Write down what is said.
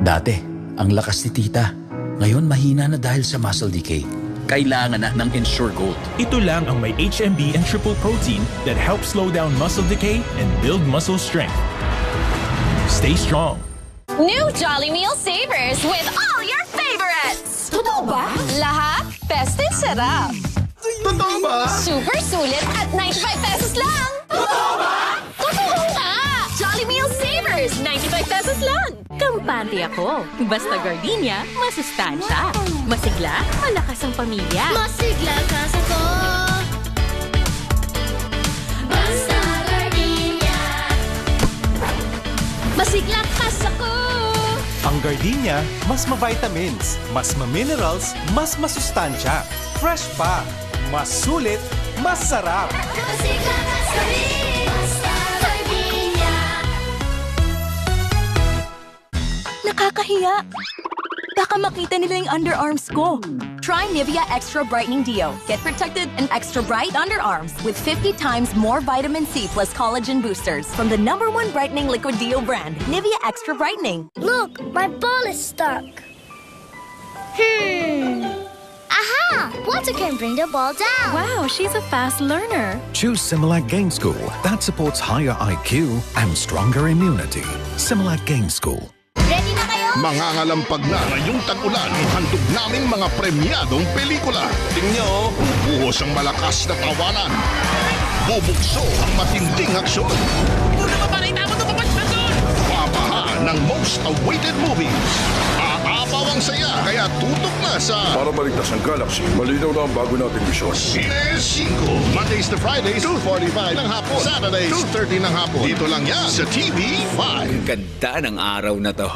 Dati, ang lakas ni tita. Ngayon mahina na dahil sa muscle decay. Kailangan na ng Ensure Gold. Ito lang ang may HMB and triple protein that helps slow down muscle decay and build muscle strength. Stay strong. New Jolly Meal Savers with all your favorites! Totoo ba? Lahat, best and sarap. Totoo ba? Super sulit at 95 pesos lang! Totoo ba? Totoo nga! Jolly Meal Savers, 95 pesos lang! Kampante ako. Basta gardenia, masustansya. Masigla, malakas ang pamilya. Masigla kasi ko. Basta gardenia. Masigla kas ako! Ang gardenia, mas ma-vitamins, mas ma-minerals, mas masustansya. Fresh pa, mas sulit, mas sarap. Masigla kasi basta gardenia. Nakakahiya. Baka makita nila yung underarms ko. Try Nivea Extra Brightening Deo. Get protected and extra bright underarms with 50 times more vitamin C plus collagen boosters from the #1 brightening liquid deo brand, Nivea Extra Brightening. Look, my ball is stuck. Aha! Water can bring the ball down. Wow, she's a fast learner. Choose Similac Game School that supports higher IQ and stronger immunity. Similac Game School. Ready na kayo? Mangangalampag na ngayong tag-ulan ang handog naming mga premyadong pelikula. Tingnan nyo, bubuhos ang malakas na tawanan. Bubukso ang matinding aksyon. Papaha ng most awaited movies. Aapaw ang saya, kaya tutok na sa Para maligtas ang galaxy, malinaw na ang bago nating misyon. Cine 5. Mondays to Fridays, 2:45 ng hapon. Saturdays, 2:30 ng hapon. Dito lang yan sa TV5. Ganda ng araw na to.